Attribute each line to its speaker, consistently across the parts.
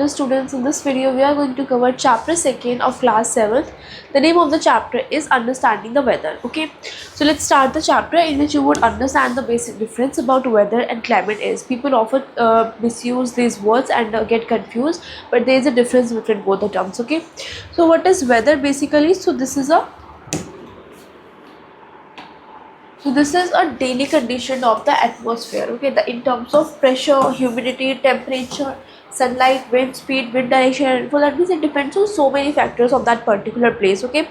Speaker 1: Hello students, in this video we are going to cover chapter 2nd of class 7th. The name of the chapter is Understanding the Weather. Okay, so let's start the chapter in which you would understand the basic difference about weather and climate is. People often misuse these words and get confused, but there is a difference between both the terms. Okay, so what is weather basically? This is a daily condition of the atmosphere, okay, in terms of pressure, humidity, temperature, sunlight, wind speed, wind direction, and for that means it depends on so many factors of that particular place, okay.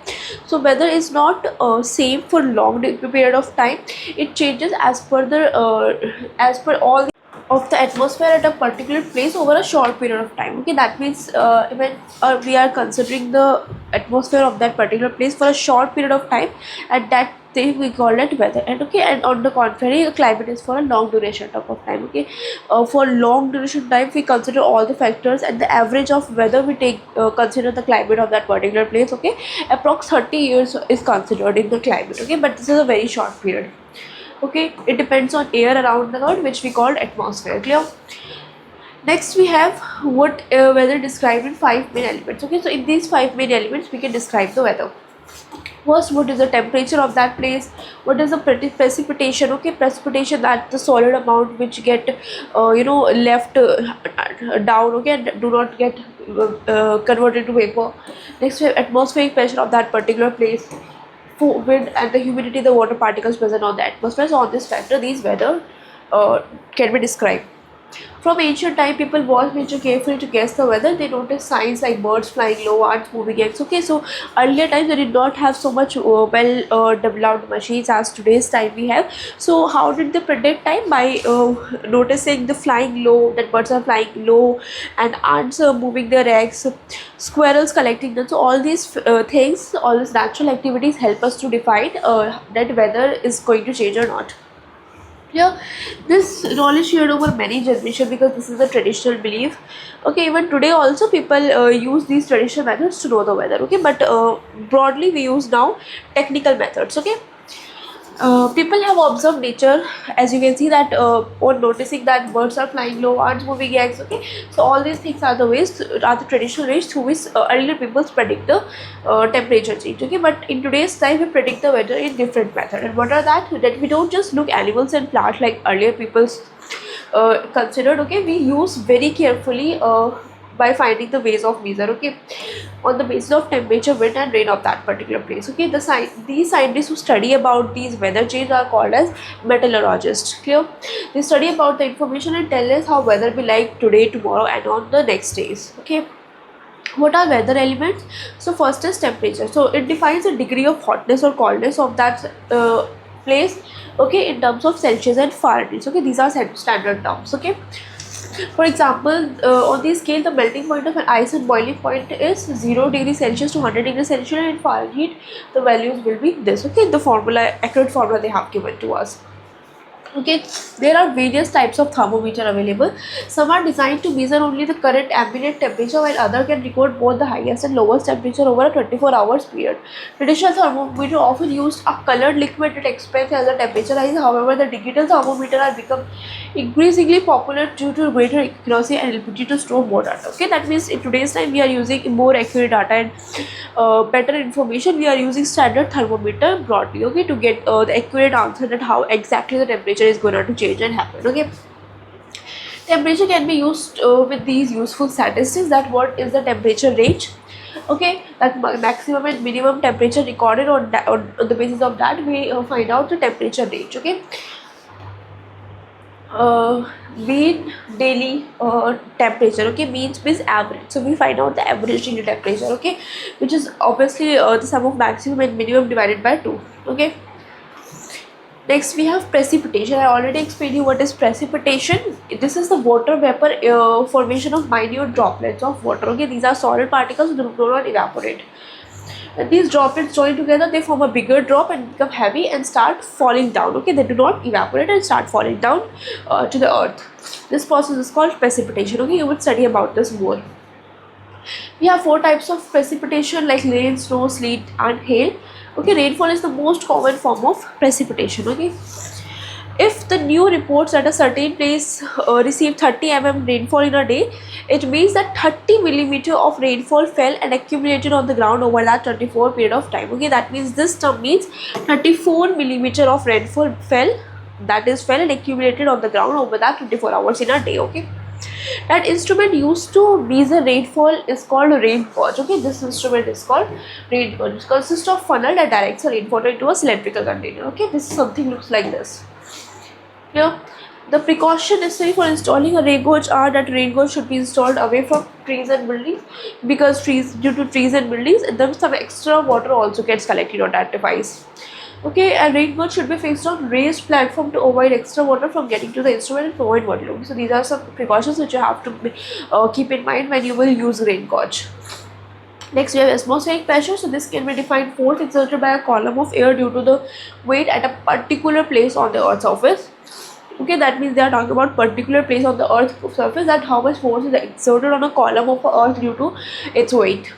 Speaker 1: So weather is not same for period of time. It changes as per all of the atmosphere at a particular place over a short period of time, okay. That means when we are considering the atmosphere of that particular place for a short period of time, at that thing we call it weather. And okay, and on the contrary, climate is for a long duration type of time, okay. For long duration time we consider all the factors, and the average of weather we take consider the climate of that particular place, okay. Approx 30 years is considered in the climate, okay, but this is a very short period, okay. It depends on air around the earth, which we call atmosphere. Clear? Next we have what weather described in 5 main elements, okay. So in these 5 main elements we can describe the weather. First, what is the temperature of that place? What is the precipitation? Okay, precipitation, that the solid amount which get left down, okay, and do not get converted to vapor. Next, we have atmospheric pressure of that particular place, wind and the humidity, the water particles present on the atmosphere. So on this factor, these weather can be described. From ancient time, people watched nature carefully to guess the weather. They noticed signs like birds flying low, ants moving eggs. Okay, so earlier times they did not have so much developed machines as today's time we have. So how did they predict time? By noticing the flying low, that birds are flying low, and ants are moving their eggs, squirrels collecting them. So all these things, all these natural activities help us to define that weather is going to change or not. Yeah, this knowledge shared over many generations because this is a traditional belief, okay. Even today also people use these traditional methods to know the weather, okay, but broadly we use now technical methods, okay. People have observed nature, as you can see that on noticing that birds are flying low, ants moving eggs, okay. So all these things are the traditional ways through which earlier people predict the temperature change, okay. But in today's time we predict the weather in different method. And what are that we don't just look animals and plants like earlier people considered, okay. We use very carefully by finding the ways of measure, okay, on the basis of temperature, wind and rain of that particular place, okay. These scientists who study about these weather change are called as metallurgists. Clear? They study about the information and tell us how weather be like today, tomorrow and on the next days, okay. What are weather elements? So first is temperature. So it defines the degree of hotness or coldness of that place, okay, in terms of Celsius and Fahrenheit, okay. These are standard terms, okay. For example, on this scale, the melting point of an ice and boiling point is 0 degree Celsius to 100 degrees Celsius, and in Fahrenheit the values will be this, okay. The formula, accurate formula they have given to us, okay. There are various types of thermometer available. Some are designed to measure only the current ambient temperature, while other can record both the highest and lowest temperature over a 24 hours period. Traditional thermometer often used a colored liquid that expands as the temperature rises. However, the digital thermometer has become increasingly popular due to greater accuracy and ability to store more data, okay. That means in today's time we are using more accurate data and better information. We are using standard thermometer broadly, okay, to get the accurate answer that how exactly the temperature is going to change and happen, okay. Temperature can be used with these useful statistics, that what is the temperature range, okay, that maximum and minimum temperature recorded on the basis of that we find out the temperature range, okay. Mean daily temperature, okay, means average. So we find out the average daily temperature, okay, which is obviously the sum of maximum and minimum divided by 2, okay. Next we have precipitation. I already explained you what is precipitation. This is the water vapor formation of minute droplets of water, okay. These are solid particles that do not evaporate. And these droplets join together, they form a bigger drop and become heavy and start falling down, okay. They do not evaporate and start falling down to the earth. This process is called precipitation, okay. You would study about this more. We have 4 types of precipitation like rain, snow, sleet and hail, okay. Rainfall is the most common form of precipitation, okay. If the new reports that a certain place received 30 rainfall in a day, it means that 30 millimeter of rainfall fell and accumulated on the ground over that 24 period of time. Okay, that means this term means 34 millimeter of rainfall fell, that is fell and accumulated on the ground over that 24 hours in a day. Okay, that instrument used to measure rainfall is called a rain gauge. Okay, this instrument is called rain gauge. It consists of funnel that directs the rainwater into a cylindrical container. Okay, this is something looks like this. Here, the precaution necessary for installing a rain gauge are that rain gauge should be installed away from trees and buildings, because due to trees and buildings, then some extra water also gets collected on that device. Okay, a rain gauge should be fixed on raised platform to avoid extra water from getting to the instrument and prevent water loading. So these are some precautions which you have to keep in mind when you will use rain gauge. Next, we have atmospheric pressure. So this can be defined force exerted by a column of air due to the weight at a particular place on the Earth's surface. Okay, that means they are talking about particular place on the Earth's surface, that how much force is exerted on a column of Earth due to its weight.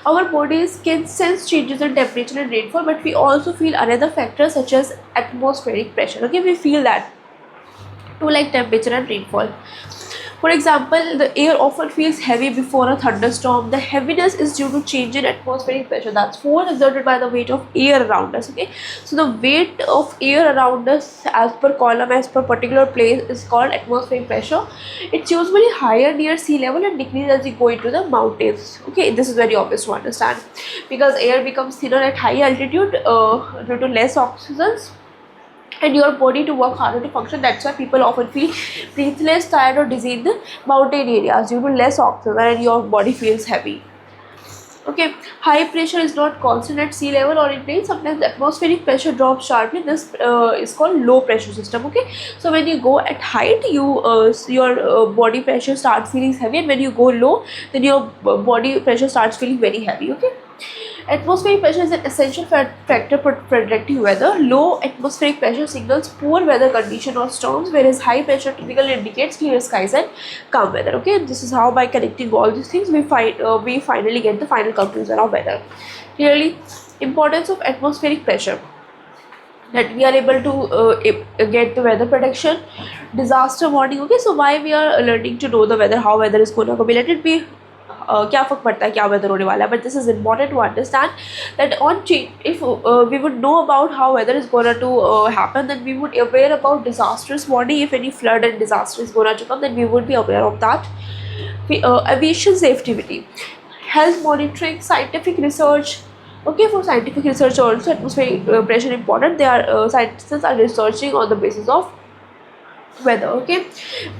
Speaker 1: Our bodies can sense changes in temperature and rainfall, but we also feel another factor such as atmospheric pressure. Okay, we feel that too, like temperature and rainfall. For example, the air often feels heavy before a thunderstorm. The heaviness is due to change in atmospheric pressure. That's force exerted by the weight of air around us. Okay, so the weight of air around us as per column, as per particular place, is called atmospheric pressure. It's usually higher near sea level and decreases as you go into the mountains. Okay, this is very obvious to understand, because air becomes thinner at high altitude due to less oxygen and your body to work harder to function. That's why people often feel breathless, tired or dizzy in the mountain areas due to less oxygen and your body feels heavy. Okay, high pressure is not constant at sea level or in plains. Sometimes atmospheric pressure drops sharply. This is called low pressure system. Okay, so when you go at height, your body pressure starts feeling heavy, and when you go low, then your body pressure starts feeling very heavy. Okay, atmospheric pressure is an essential factor for predicting weather. Low atmospheric pressure signals poor weather condition or storms, whereas high pressure typically indicates clear skies and calm weather. Okay, this is how by connecting all these things we finally get the final conclusion of weather. Clearly, importance of atmospheric pressure, that we are able to get the weather prediction, disaster warning. Okay, so why we are learning to know the weather, how weather is going to be, let it be क्या फ़र्क पड़ता है क्या weather होने वाला है, but this is important to understand that on if we would know about how weather is going to happen, then we would aware about disastrous warning. If any flood and disaster is going to come, then we would be aware of that. Aviation safety, health monitoring, scientific research. Okay, for scientific research also atmospheric pressure important. They are scientists are researching on the basis of weather. Okay,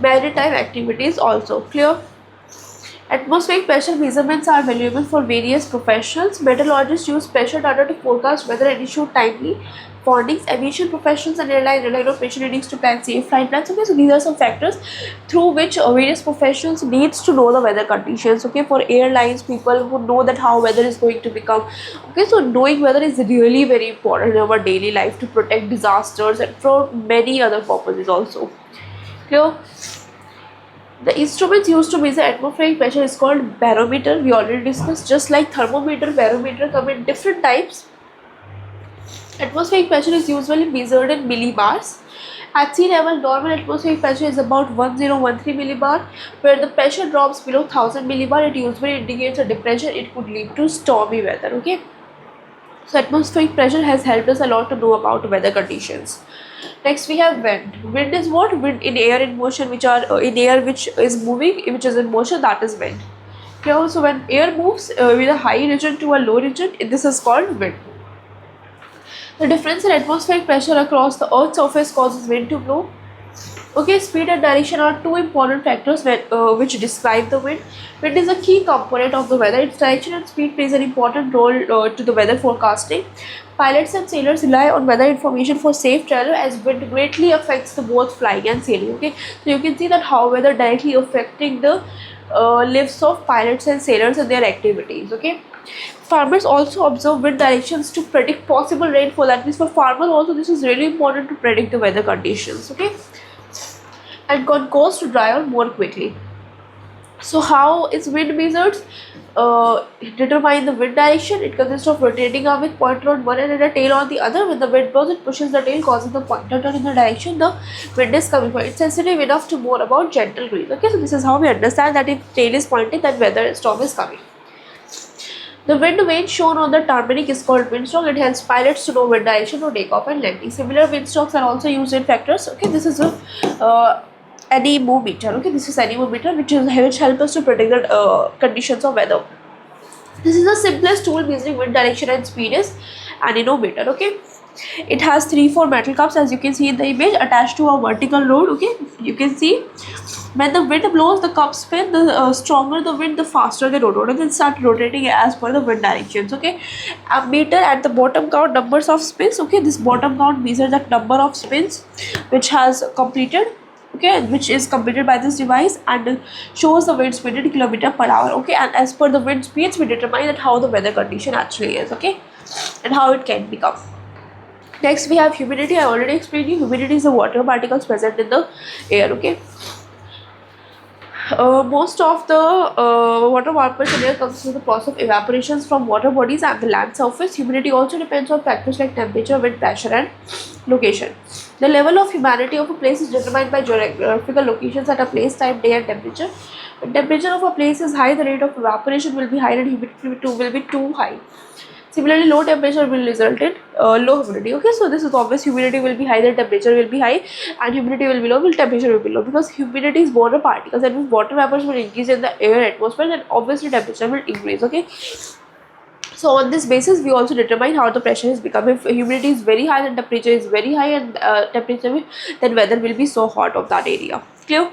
Speaker 1: maritime activities also. Clear? Atmospheric pressure measurements are valuable for various professions. Meteorologists use pressure data to forecast weather and issue timely warnings. Aviation professionals and airline operation needs to plan safe flight plans. Okay, so these are some factors through which various professions needs to know the weather conditions. Okay, for airlines, people who know that how weather is going to become. Okay, so knowing weather is really very important in our daily life to protect disasters and for many other purposes also. Clear? The instruments used to measure atmospheric pressure is called barometer. We already discussed. Just like thermometer, barometer come in different types. Atmospheric pressure is usually measured in millibars. At sea level, normal atmospheric pressure is about 1013 millibar. Where the pressure drops below 1000 millibar, it usually indicates a depression. It could lead to stormy weather. Okay, so atmospheric pressure has helped us a lot to know about weather conditions. Next, we have wind. Wind is what? Wind in air in motion, which are in air which is moving, which is in motion, that is wind. Okay, so when air moves with a high region to a low region, this is called wind. The difference in atmospheric pressure across the Earth's surface causes wind to blow. Okay, speed and direction are two important factors which describe the wind. Wind is a key component of the weather. Its direction and speed plays an important role to the weather forecasting. Pilots and sailors rely on weather information for safe travel, as wind greatly affects the both flying and sailing. Okay, so you can see that how weather directly affecting the lives of pilots and sailors and their activities. Okay, farmers also observe wind directions to predict possible rainfall. That means for farmers also this is really important to predict the weather conditions. Okay, and cause to dry out more quickly. So how is wind measured? Determine the wind direction. It consists of rotating arm with pointer on one end and a tail on the other. When the wind blows, it pushes the tail, causing the pointer turn in the direction the wind is coming from. It's sensitive enough to more about gentle breeze. Okay, so this is how we understand that if tail is pointing, then weather storm is coming. The wind vane shown on the tarmac is called windstalk. It helps pilots to know wind direction for takeoff and landing. Similar windstalks are also used in factors. Okay, this is a anemometer. Okay, this is anemometer, which help us to predict the conditions of weather. This is the simplest tool measuring wind direction and speed is anemometer. Okay, it has 3-4 metal cups, as you can see in the image, attached to a vertical rod. Okay, you can see when the wind blows, the cups spin. The stronger the wind, the faster they rotate, and then start rotating as per the wind directions. Okay, a meter at the bottom count numbers of spins. Okay, this bottom count measures the number of spins which has completed. Okay, which is completed by this device, and shows the wind speed in kilometer per hour. Okay, and as per the wind speeds, we determine that how the weather condition actually is. Okay, and how it can become. Next, we have humidity. I already explained you. Humidity is the water particles present in the air. Okay. Most of the water vapours in air comes through the process of evaporations from water bodies and the land surface. Humidity also depends on factors like temperature, wind pressure, and location. The level of humidity of a place is determined by geographical locations at a place, time, day, and temperature. When temperature of a place is high, the rate of evaporation will be high and humidity will be too high. Similarly, low temperature will result in low humidity. Okay, so this is obvious. Humidity will be high, then temperature will be high, and humidity will be low, will temperature will be low, because humidity is water particles, and if water vapors will increase in the air atmosphere, then obviously temperature will increase. Okay, so on this basis, we also determine how the pressure is become. If humidity is very high, then temperature is very high, and then weather will be so hot of that area. Clear?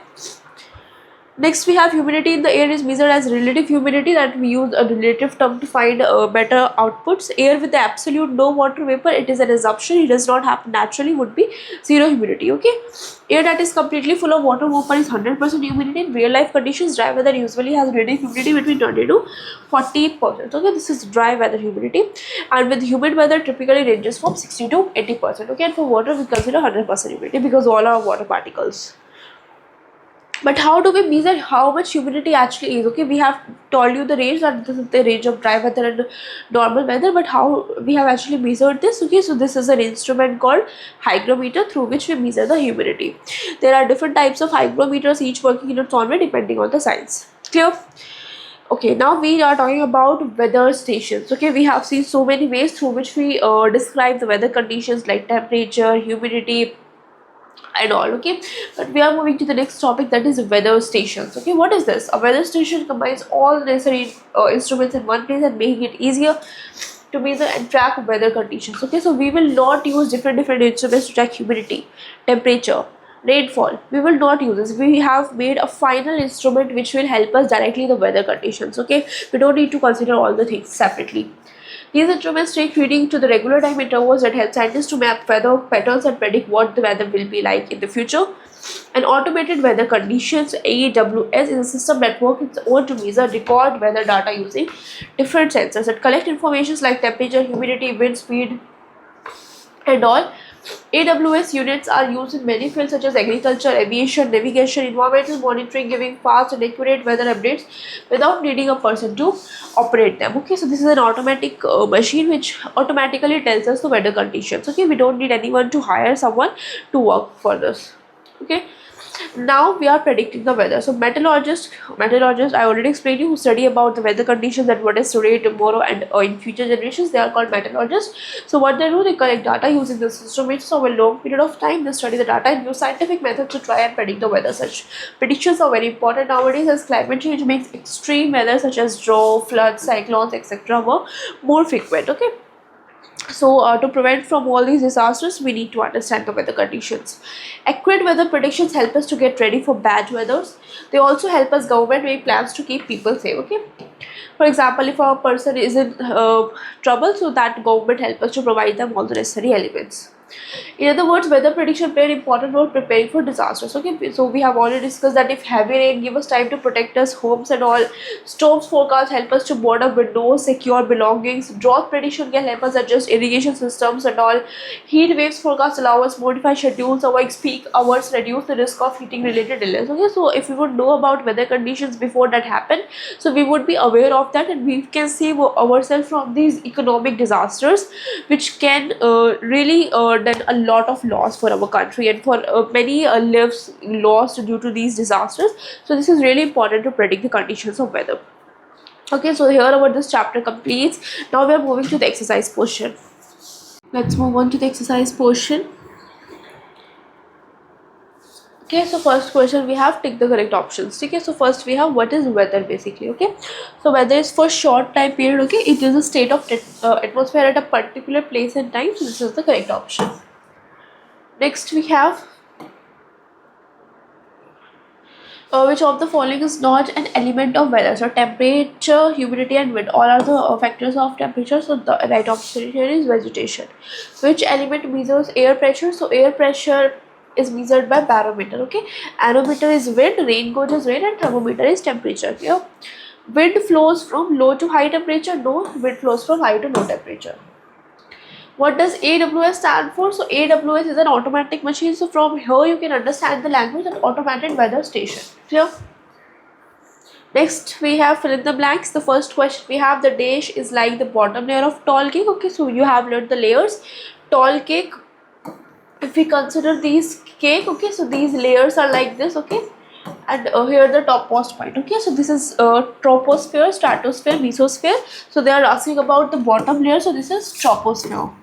Speaker 1: Next, we have humidity in the air is measured as relative humidity, that we use a relative term to find better outputs. Air with the absolute no water vapor, it is an assumption, it does not happen naturally, would be zero humidity. Okay, air that is completely full of water vapor is 100% humidity. In real life conditions, dry weather usually has relative humidity between 20 to 40%. Okay, this is dry weather humidity, and with humid weather typically ranges from 60 to 80%. Okay, and for water we consider 100% humidity because all are water particles. But how do we measure how much humidity actually is? Okay, we have told you the range, that this is the range of dry weather and normal weather, but how we have actually measured this? Okay, so this is an instrument called hygrometer through which we measure the humidity. There are different types of hygrometers, each working in its own way depending on the science. Clear? Okay, now we are talking about weather stations. Okay, we have seen so many ways through which we describe the weather conditions like temperature, humidity, and all. Okay, but we are moving to the next topic, that is weather stations. Okay, what is this? A weather station combines all the necessary instruments in one place and making it easier to measure and track weather conditions. Okay, so we will not use different instruments to track humidity, temperature, rainfall. We will not use this. We have made a final instrument which will help us directly the weather conditions. Okay, we don't need to consider all the things separately. These instruments take reading to the regular time intervals that help scientists to map weather patterns and predict what the weather will be like in the future. An automated weather conditions (AWS) is a system that works its own to measure, record weather data using different sensors that collect information like temperature, humidity, wind speed, and all. AWS units are used in many fields such as agriculture, aviation, navigation, environmental monitoring, giving fast and accurate weather updates without needing a person to operate them. Okay, so this is an automatic machine which automatically tells us the weather conditions. Okay, we don't need anyone to hire someone to work for this. Okay, now we are predicting the weather. So meteorologists, I already explained you, who study about the weather conditions and what is today, tomorrow, and in future generations, they are called meteorologists. So what they do, they collect data using this instruments over a long period of time. They study the data and use scientific methods to try and predict the weather. Such predictions are very important nowadays as climate change makes extreme weather such as drought, floods, cyclones, etc. more frequent. Okay, so to prevent from all these disasters, we need to understand the weather conditions. Accurate weather predictions help us to get ready for bad weathers. They also help us government make plans to keep people safe. Okay, for example, if a person is in trouble, so that government help us to provide them all the necessary elements. In other words, weather prediction play an important role preparing for disasters. Okay, so we have already discussed that if heavy rain give us time to protect us, homes and all, storms forecast help us to board up windows, secure belongings, drought prediction can help us adjust irrigation systems and all, heat waves forecast allow us modify schedules, avoid peak hours, reduce the risk of heating related illness. Okay, so if we would know about weather conditions before that happen, so we would be aware of that and we can save ourselves from these economic disasters, which can really done a lot of loss for our country and for many lives lost due to these disasters. So this is really important to predict the conditions of weather. Okay, so here our this chapter completes. Now we are moving to the exercise portion. Let's move on to the exercise portion. Okay, so first question we have, tick the correct options. Okay, so first we have what is weather basically. Okay, so weather is for short time period. Okay, it is a state of atmosphere at a particular place and time. So this is the correct option. Next we have which of the following is not an element of weather? So temperature, humidity and wind all are the factors of temperature. So the right option here is vegetation. Which element measures air pressure? So air pressure is measured by barometer. Okay, anerometer is wind, rain gauge is rain and thermometer is temperature. Here wind flows from low to high temperature. No, wind flows from high to low temperature. What does AWS stand for? So AWS is an automatic machine. So from here you can understand the language and automated weather station. Clear? Next we have fill in the blanks. The first question we have, the dish is like the bottom layer of tall cake. Okay, so you have learned the layers. Tall cake, if we consider these cake, okay, so these layers are like this, okay, and here the topmost point. Okay, so this is troposphere, stratosphere, mesosphere. So they are asking about the bottom layer, so this is troposphere.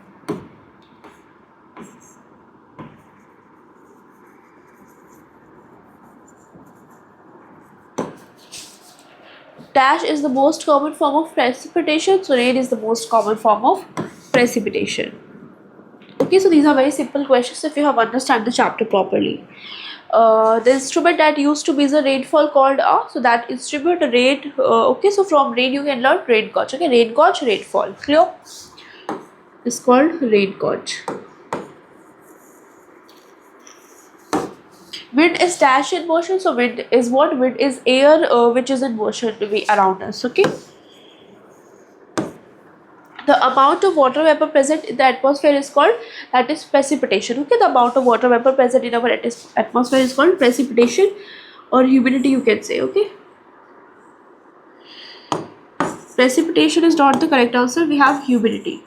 Speaker 1: Dash is the most common form of precipitation. So rain is the most common form of precipitation. Okay, so these are very simple questions if you have understand the chapter properly. The instrument that used to measure rainfall called so that instrument rain. Okay, so from rain you can learn rain gauge. Okay, rain gauge, rainfall. Clear? It's called rain gauge. Wind is dash in motion. So wind is what? Wind is air which is in motion to be around us. Okay. The amount of water vapor present in the atmosphere is called, that is precipitation. Okay, the amount of water vapor present in our atmosphere is called precipitation or humidity you can say. Okay, precipitation is not the correct answer. We have humidity.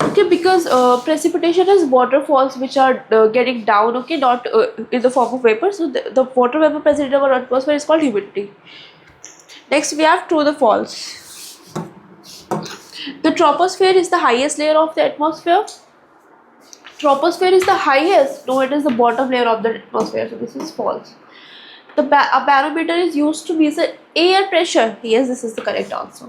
Speaker 1: Okay, because precipitation is waterfalls which are getting down, okay, not in the form of vapor. So the water vapor present in our atmosphere is called humidity. Next we have true or false. The troposphere is the highest layer of the atmosphere. Troposphere is the highest. No, it is the bottom layer of the atmosphere. So this is false. A barometer is used to measure air pressure. Yes, this is the correct answer.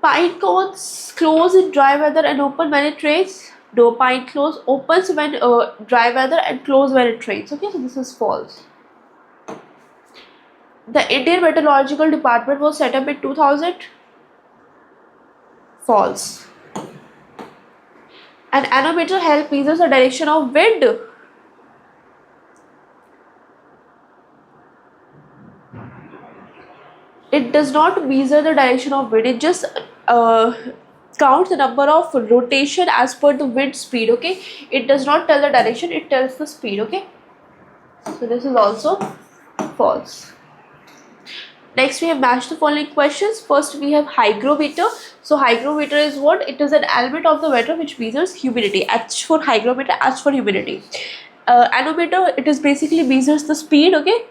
Speaker 1: Pine cones close in dry weather and open when it rains. No, pine close opens when dry weather and close when it rains. Okay, so this is false. The Indian Meteorological Department was set up in 2000. False. An anerometer helps measure the direction of wind. It does not measure the direction of wind. It just counts the number of rotation as per the wind speed. Okay, it does not tell the direction. It tells the speed. Okay, so this is also false. Next we have matched the following questions. First we have hygrometer. So hygrometer is what? It is an element of the weather which measures humidity. H for hygrometer, H for humidity. Anerometer, it is basically measures the speed. Okay,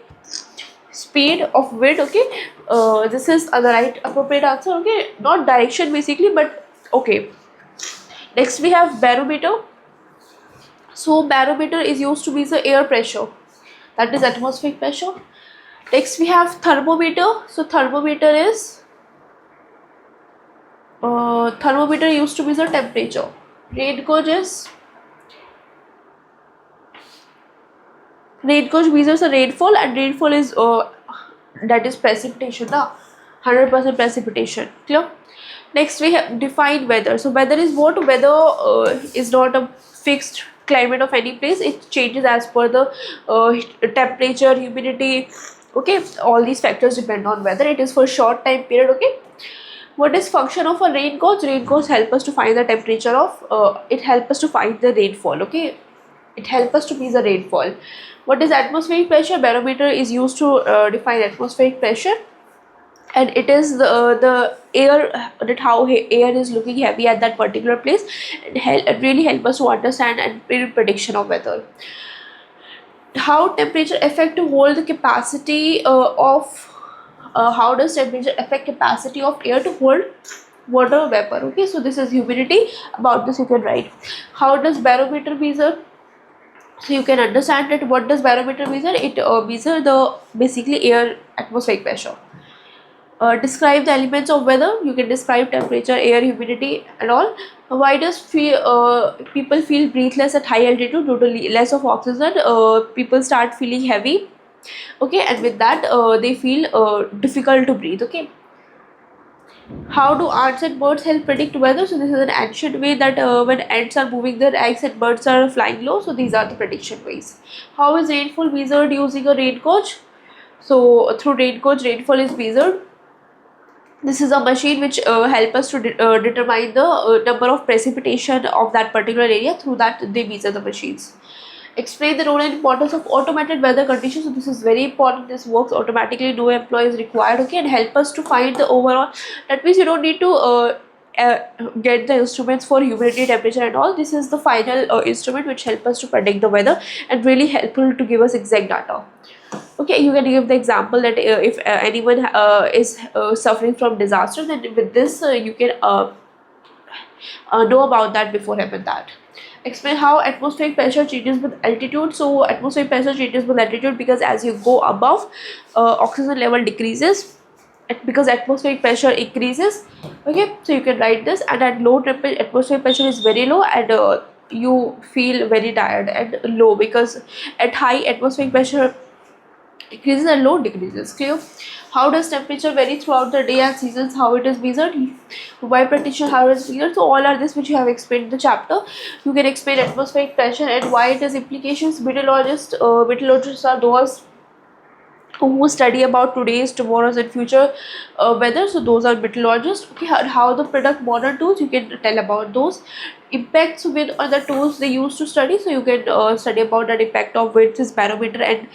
Speaker 1: speed of wind. Okay, this is the right appropriate answer. Okay, not direction basically, but okay. Next we have barometer. So barometer is used to measure air pressure, that is atmospheric pressure. Next we have thermometer. So thermometer is thermometer used to measure temperature. Rain gauge measures the rainfall, and rainfall is that is precipitation, 100% precipitation. Clear? Next we have define weather. So weather is what? Weather is not a fixed climate of any place. It changes as per the temperature, humidity. Okay, all these factors depend on weather. It is for short time period. Okay. What is function of a rain gauge? Rain gauge help us to find the temperature of. It help us to find the rainfall. Okay, it help us to measure the rainfall. What is atmospheric pressure? Barometer is used to define atmospheric pressure, and it is the air, that how air is looking heavy at that particular place, and it really help us to understand and prediction of weather. How temperature affect to hold the capacity of how does temperature affect capacity of air to hold water vapor? Okay, so this is humidity. About this you can write. How does barometer measure? So you can understand that what does barometer measure? It measure the basically air atmospheric pressure. Describe the elements of weather. You can describe temperature, air, humidity and all. Why does people feel breathless at high altitude? Due to less of oxygen, people start feeling heavy. Okay, and with that they feel difficult to breathe. Okay. How do ants and birds help predict weather? So this is an ancient way that when ants are moving their eggs and birds are flying low, so these are the prediction ways. How is rainfall measured using a rain gauge? So through rain gauge, rainfall is measured. This is a machine which help us to determine the number of precipitation of that particular area. Through that they measure the machines. Explain the role and importance of automated weather conditions. So this is very important. This works automatically, no employee is required. Okay, and help us to find the overall. That means you don't need to get the instruments for humidity, temperature and all. This is the final instrument which help us to predict the weather and really helpful to give us exact data. Okay, you can give the example that if anyone is suffering from disaster, then with this you can know about that before happen that. Explain how atmospheric pressure changes with altitude. So atmospheric pressure changes with altitude because as you go above, oxygen level decreases, because atmospheric pressure increases. Okay, so you can write this. And at low temperature, atmospheric pressure is very low, and you feel very tired and low, because at high atmospheric pressure increases and low decreases. Clear? How does temperature vary throughout the day and seasons? How it is measured? Why prediction? How it is measured? So all are this which you have explained in the chapter. You can explain atmospheric pressure and why it has implications. Meteorologists are those who study about today's, tomorrow's and future weather. So those are meteorologists. Okay, how the product modern tools, you can tell about those. Impacts with other tools they use to study. So you can study about that impact of winds, is barometer, and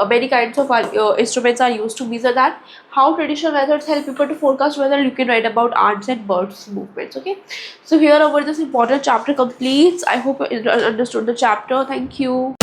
Speaker 1: many kinds of instruments are used to measure that. How traditional methods help people to forecast weather. You can write about ants and birds movements. Okay, so here over this important chapter completes. I hope you understood the chapter. Thank you.